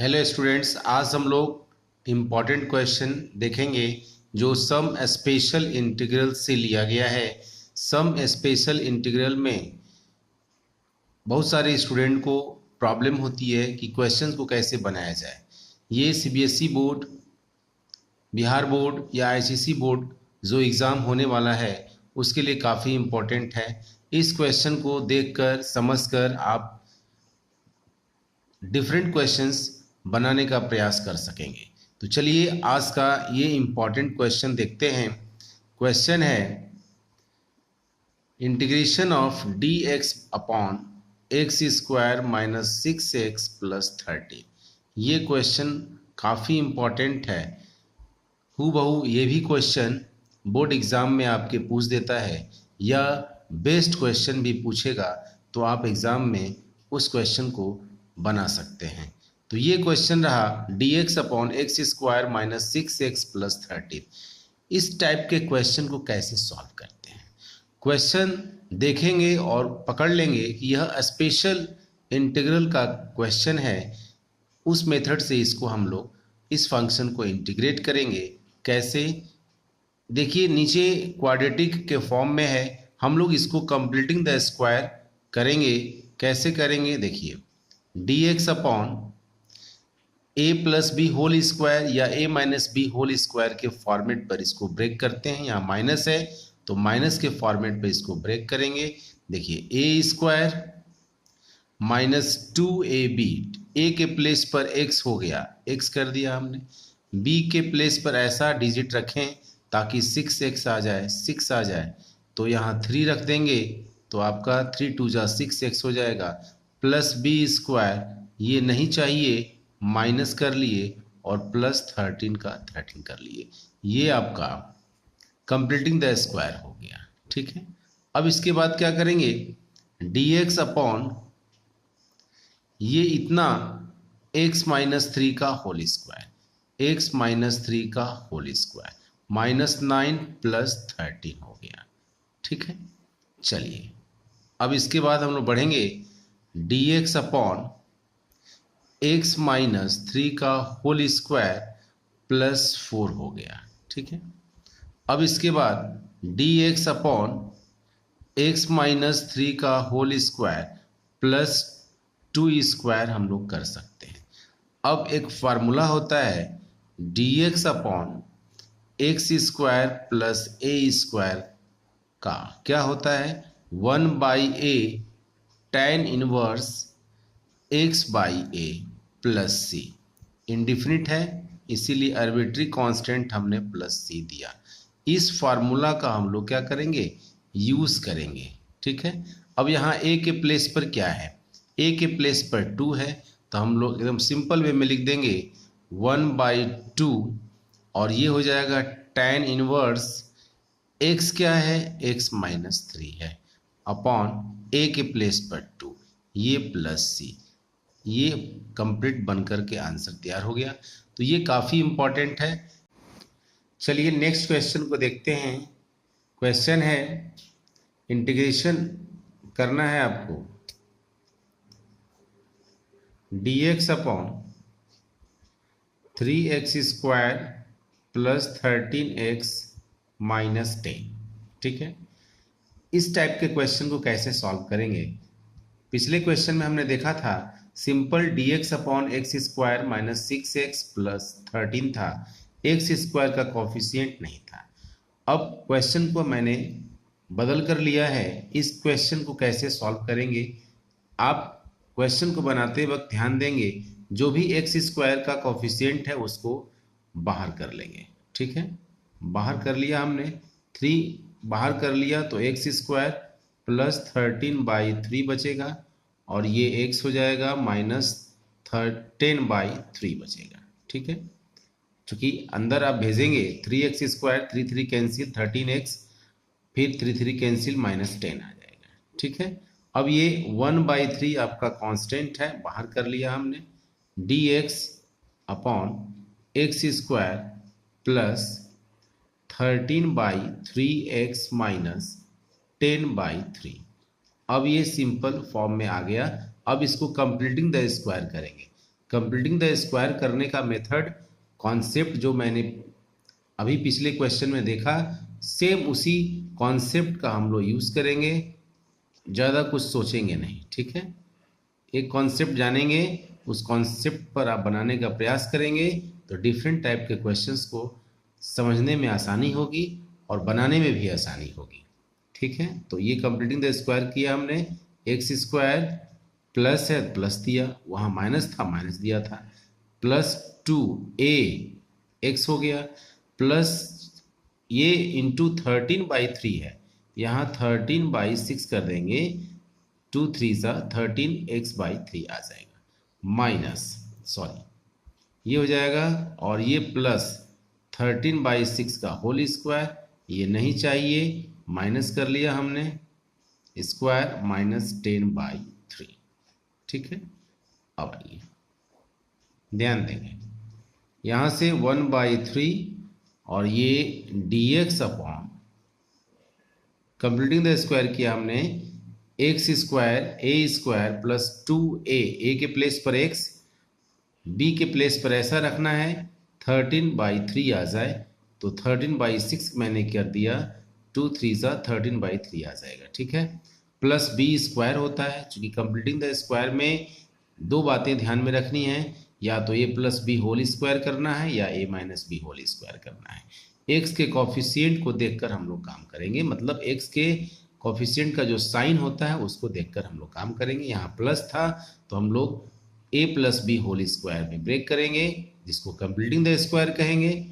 Hello students, आज हम लोग इम्पॉर्टेंट क्वेश्चन देखेंगे जो सम स्पेशल इंटीग्रल से लिया गया है। सम स्पेशल इंटीग्रल में बहुत सारे स्टूडेंट को प्रॉब्लम होती है कि क्वेश्चंस को कैसे बनाया जाए। ये सीबीएसई बोर्ड, बिहार बोर्ड या आईसीएसई बोर्ड जो एग्ज़ाम होने वाला है उसके लिए काफ़ी इम्पोर्टेंट है। इस क्वेश्चन को देखकर समझकर आप डिफरेंट क्वेश्चंस बनाने का प्रयास कर सकेंगे। तो चलिए आज का ये इम्पॉर्टेंट क्वेश्चन देखते हैं। क्वेश्चन है integration of D x upon x square minus 6x plus 30। ये क्वेश्चन काफ़ी इम्पॉर्टेंट है। हूबहू ये भी क्वेश्चन बोर्ड एग्ज़ाम में आपके पूछ देता है या बेस्ट क्वेश्चन भी पूछेगा तो आप एग्ज़ाम में उस क्वेश्चन को बना सकते हैं। तो ये क्वेश्चन रहा D x upon x square minus 6x plus 30। इस टाइप के क्वेश्चन को कैसे सॉल्व करते हैं, क्वेश्चन देखेंगे और पकड़ लेंगे कि यह स्पेशल इंटीग्रल का क्वेश्चन है। उस मेथड से इसको हम लोग इस फंक्शन को इंटीग्रेट करेंगे। कैसे, देखिए नीचे क्वाड्रेटिक के फॉर्म में है, हम लोग इसको कंप्लीटिंग द स्क्वायर करेंगे। कैसे करेंगे, देखिए डी एक्स अपॉन ए प्लस बी होल स्क्वायर या ए माइनस बी होल स्क्वायर के फॉर्मेट पर इसको ब्रेक करते हैं। यहाँ माइनस है तो माइनस के फॉर्मेट पर इसको ब्रेक करेंगे। देखिए ए स्क्वायर माइनस 2ab, ए के प्लेस पर x हो गया, x कर दिया हमने। b के प्लेस पर ऐसा डिजिट रखें ताकि 6x आ जाए, 6 आ जाए तो यहाँ 3 रख देंगे तो आपका 3 2 जा 6x हो जाएगा। प्लस बी स्क्वायर, ये नहीं चाहिए, माइनस कर लिए और प्लस 13 का 13 कर लिए। ये आपका कंप्लीटिंग द स्क्वायर हो गया। ठीक है, अब इसके बाद क्या करेंगे, डी एक्स अपॉन ये इतना x माइनस 3 का होल स्क्वायर, x माइनस 3 का होल स्क्वायर माइनस 9 प्लस 13 हो गया। ठीक है, चलिए अब इसके बाद हम लोग बढ़ेंगे D x upon x minus 3 का होल स्क्वायर प्लस 4 हो गया। ठीक है, अब इसके बाद D x upon x minus 3 का होल स्क्वायर प्लस 2 स्क्वायर हम लोग कर सकते हैं। अब एक फार्मूला होता है d x upon x square plus a square का, क्या होता है 1/a tan inverse x by a plus c. Indefinite है इसीलिए आर्बिट्री कांस्टेंट हमने प्लस सी दिया। इस फार्मूला का हम लोग क्या करेंगे, यूज करेंगे। ठीक है, अब यहाँ a के प्लेस पर क्या है, a के प्लेस पर 2 है तो हम लोग एकदम सिंपल वे में लिख देंगे 1/2 और ये हो जाएगा tan इनवर्स x क्या है, x माइनस 3 है अपॉन a के प्लेस पर 2, ये प्लस सी। ये कंप्लीट बनकर के आंसर तैयार हो गया। तो ये काफ़ी इम्पॉर्टेंट है। चलिए नेक्स्ट क्वेश्चन को देखते हैं। क्वेश्चन है इंटीग्रेशन करना है आपको D x upon 3x square plus 13x minus 10। ठीक है, इस टाइप के क्वेश्चन को कैसे सॉल्व करेंगे, पिछले क्वेश्चन में हमने देखा था simple D x upon x square minus 6x plus 13 था, एक्स स्क्वायर का कोफिशिएंट नहीं था। अब क्वेश्चन को मैंने बदल कर लिया है। इस क्वेश्चन को कैसे सॉल्व करेंगे, आप क्वेश्चन को बनाते वक्त ध्यान देंगे जो भी एक्स स्क्वायर का कोफिशिएंट है उसको बाहर कर लेंगे। ठीक है, बाहर कर लिया हमने, 3 बाहर कर लिया तो एक्स स्क्वायर प्लस 13/3 बचेगा और ये x हो जाएगा माइनस 10/3 बचेगा। ठीक है, चूँकि अंदर आप भेजेंगे 3x स्क्वायर 3 3 कैंसिल 13x, फिर 3 3 कैंसिल माइनस 10 आ जाएगा। ठीक है, अब ये 1/3 आपका कांस्टेंट है, बाहर कर लिया हमने। D x upon x square plus 13/3x minus 10/3। अब ये सिंपल फॉर्म में आ गया। अब इसको कंप्लीटिंग द स्क्वायर करेंगे कंप्लीटिंग द स्क्वायर करने का मेथड, कॉन्सेप्ट जो मैंने अभी पिछले क्वेश्चन में देखा, सेम उसी कॉन्सेप्ट का हम लोग यूज़ करेंगे, ज़्यादा कुछ सोचेंगे नहीं, ठीक है। एक कॉन्सेप्ट जानेंगे, उस कॉन्सेप्ट पर आप बनाने का प्रयास करेंगे तो डिफरेंट टाइप के क्वेश्चंस को समझने में आसानी होगी और बनाने में भी आसानी होगी, ठीक है। तो ये कंप्लीटिंग द स्क्वायर किया हमने, एक्स स्क्वायर प्लस है प्लस दिया, वहाँ माइनस था माइनस दिया था, प्लस 2a एक्स हो गया, प्लस ये इंटू 13/3 है, यहाँ 13/6 कर देंगे, 2 3 सा 13x/3 आ जाएगा, माइनस सॉरी ये हो जाएगा, और ये प्लस 13/6 का होल स्क्वायर, ये नहीं चाहिए, माइनस कर लिया हमने, स्क्वायर माइनस 10/3, ठीक है। अब आइए ध्यान देंगे, यहाँ से 1/3 और ये dx upon completing the square किया हमने, एक्स स्क्वायर ए स्क्वायर प्लस 2a के प्लेस पर x, b के प्लेस पर ऐसा रखना है 13/3 आ जाए, तो 13/6 मैंने कर दिया, 2 3 सा 13/3 आ जाएगा, ठीक है। प्लस b स्क्वायर होता है, चूंकि कंप्लीटिंग द स्क्वायर में दो बातें ध्यान में रखनी है, या तो a plus B whole square करना है या a minus B whole square करना है। x के कॉफिशिएंट को देखकर हम लोग काम करेंगे, मतलब x के कॉफिशिएंट का जो साइन होता है उसको देखकर हम लोग काम करेंगे। यहाँ प्लस था तो हम लोग a plus B whole square में ब्रेक करेंगे, जिसको कंप्लीटिंग द स्क्वायर कहेंगे,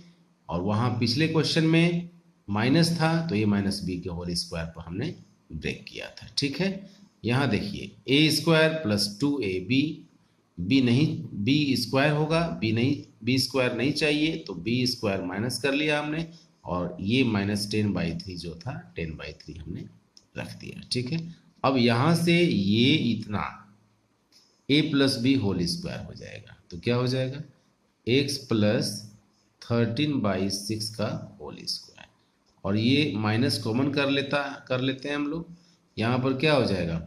और वहाँ पिछले क्वेश्चन में माइनस था तो a माइनस बी के होल स्क्वायर पर हमने ब्रेक किया था, ठीक है। यहाँ देखिए a square plus 2ab, B नहीं, बी स्क्वायर होगा, बी नहीं, बी स्क्वायर नहीं चाहिए तो बी स्क्वायर माइनस कर लिया हमने, और ये माइनस 10/3 जो था 10/3 हमने रख दिया, ठीक है। अब यहाँ से ये इतना a plus B whole square हो जाएगा, तो क्या हो जाएगा, x प्लस 13/6 का होल स्क्वायर, और ये माइनस कॉमन कर लेते हैं हम लोग, यहाँ पर क्या हो जाएगा,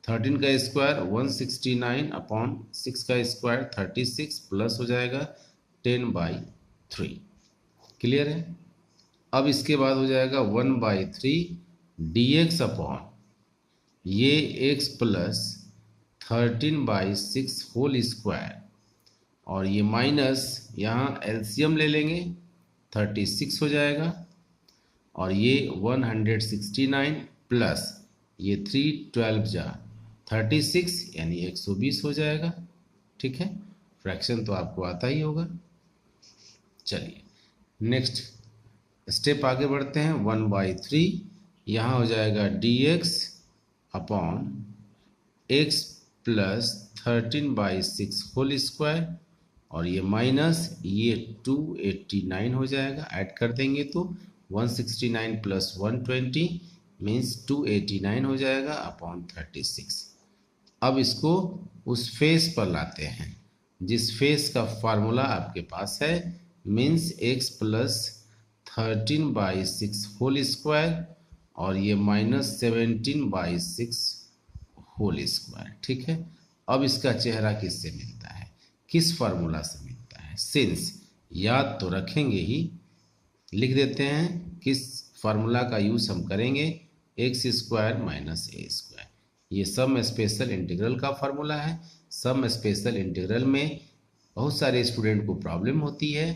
13 का स्क्वायर 169 अपॉन 6 का स्क्वायर 36 प्लस हो जाएगा 10/3, क्लियर है। अब इसके बाद हो जाएगा 1/3 dx अपॉन ये x प्लस 13/6 होल स्क्वायर, और ये माइनस यहाँ एलसीएम ले लेंगे 36 हो जाएगा, और ये 169 प्लस ये 3 12 जा 36 यानी 120 हो जाएगा, ठीक है। फ्रैक्शन तो आपको आता ही होगा। चलिए नेक्स्ट स्टेप आगे बढ़ते हैं, 1/3 यहाँ हो जाएगा dx upon x plus 13/6 whole square, और ये माइनस ये 289 हो जाएगा, ऐड कर देंगे तो 169 प्लस 120 मीन्स 289 हो जाएगा अपॉन 36। अब इसको उस फेस पर लाते हैं जिस फेस का फार्मूला आपके पास है, means x plus 13/6 whole square, और ये माइनस 17/6 होल स्क्वायर, ठीक है। अब इसका चेहरा किससे मिलता है, किस फार्मूला से मिलता है, सिंस याद तो रखेंगे ही, लिख देते हैं किस फार्मूला का यूज़ हम करेंगे, एक्स स्क्वायर माइनस ए स्क्वायर, ये सम स्पेशल इंटीग्रल का फार्मूला है। सम स्पेशल इंटीग्रल में बहुत सारे स्टूडेंट को प्रॉब्लम होती है,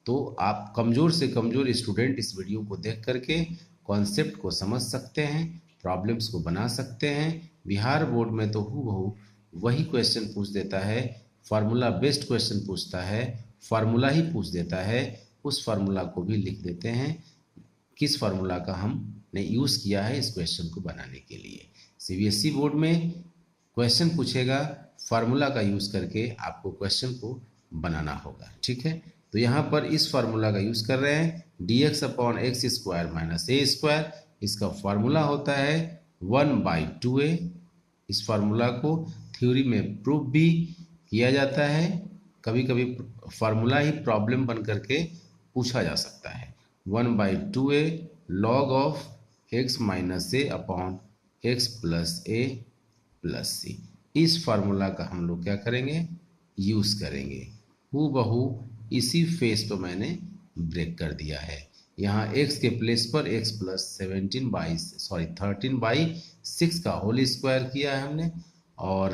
तो आप कमज़ोर से कमज़ोर स्टूडेंट इस वीडियो को देख करके कॉन्सेप्ट को समझ सकते हैं, प्रॉब्लम्स को बना सकते हैं। बिहार बोर्ड में तो हूबहू वही क्वेश्चन पूछ देता है, फार्मूला बेस्ड क्वेश्चन पूछता है, फार्मूला ही पूछ देता है, उस फार्मूला को भी लिख देते हैं किस फार्मूला का हमने यूज़ किया है इस क्वेश्चन को बनाने के लिए। सीबीएसई बोर्ड में क्वेश्चन पूछेगा, फार्मूला का यूज़ करके आपको क्वेश्चन को बनाना होगा, ठीक है। तो यहाँ पर इस फार्मूला का यूज़ कर रहे हैं, dx upon x square minus ए स्क्वायर, इसका फार्मूला होता है 1/2a। इस फार्मूला को थ्योरी में प्रूफ भी किया जाता है, कभी कभी फार्मूला ही प्रॉब्लम बन करके पूछा जा सकता है। 1/2a log of x minus a upon x plus a plus c, इस फार्मूला का हम लोग क्या करेंगे, यूज़ करेंगे। हूबहू इसी फेस पर मैंने ब्रेक कर दिया है। यहाँ x के प्लेस पर x प्लस 13/6 का होल स्क्वायर किया है हमने, और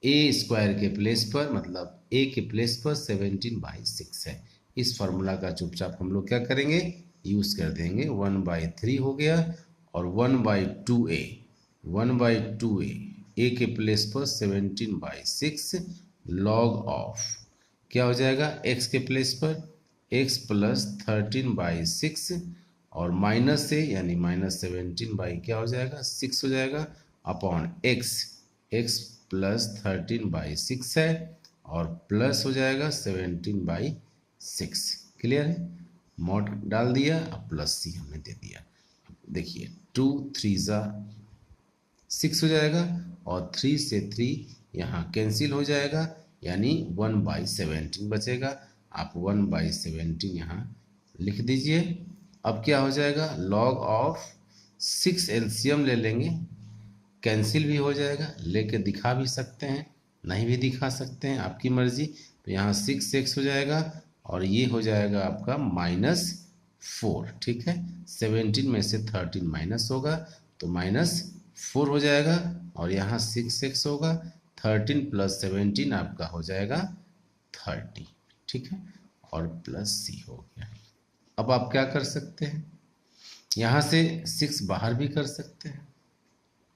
a स्क्वायर के प्लेस पर मतलब a के प्लेस पर 17/6 है। इस फार्मूला का चुपचाप हम लोग क्या करेंगे, यूज़ कर देंगे। 1/3 हो गया, और 1/2a, 1/2a, a के प्लेस पर 17/6 log ऑफ क्या हो जाएगा, x के प्लेस पर x प्लस 13/6 और माइनस से यानी -17 क्या हो जाएगा 6 हो जाएगा, अपॉन x प्लस 13/6 है और प्लस हो जाएगा 17/6। क्लियर है, मॉड डाल दिया, अब प्लस सी हमने दे दिया। देखिए 2 3 6 हो जाएगा, और 3 से 3 यहाँ कैंसिल हो जाएगा, यानी 1/17 बचेगा। आप 1/17 यहाँ लिख दीजिए। अब क्या हो जाएगा, लॉग ऑफ 6 एलसीएम ले लेंगे, कैंसिल भी हो जाएगा, लेके दिखा भी सकते हैं, नहीं भी दिखा सकते हैं, आपकी मर्जी। तो यहाँ 6x हो जाएगा, और ये हो जाएगा आपका -4। ठीक है, 17 में से 13 माइनस होगा तो -4 हो जाएगा, और यहाँ 6x होगा, 13 + 17 आपका हो जाएगा 30। ठीक है, और प्लस सी हो गया। अब आप क्या कर सकते हैं, यहाँ से 6 बाहर भी कर सकते हैं।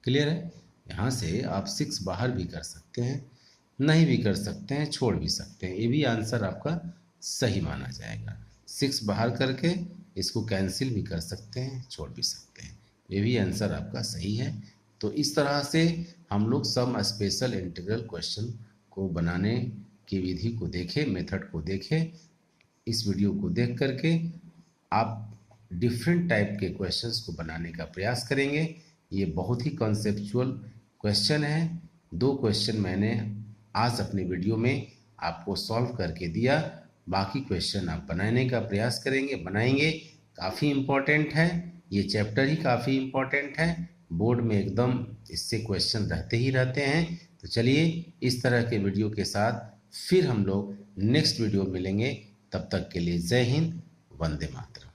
क्लियर है, यहाँ से आप 6 बाहर भी कर सकते हैं, नहीं भी कर सकते हैं, छोड़ भी सकते हैं, ये भी आंसर आपका सही माना जाएगा। 6 बाहर करके इसको कैंसिल भी कर सकते हैं, छोड़ भी सकते हैं, ये भी आंसर आपका सही है। तो इस तरह से हम लोग सम स्पेशल इंटीग्रल क्वेश्चन को बनाने की विधि को देखें, मेथड को देखें। इस वीडियो को देख करके आप डिफरेंट टाइप के क्वेश्चंस को बनाने का प्रयास करेंगे। ये बहुत ही कॉन्सेप्चुअल क्वेश्चन है। 2 क्वेश्चन मैंने आज अपने वीडियो में आपको सॉल्व करके दिया, बाकी क्वेश्चन आप बनाने का प्रयास करेंगे, बनाएंगे। काफ़ी इम्पोर्टेंट है, ये चैप्टर ही काफ़ी इम्पोर्टेंट है, बोर्ड में एकदम इससे क्वेश्चन रहते ही रहते हैं। तो चलिए इस तरह के वीडियो के साथ फिर हम लोग नेक्स्ट वीडियो मिलेंगे। तब तक के लिए जय हिंद, वंदे मातरम।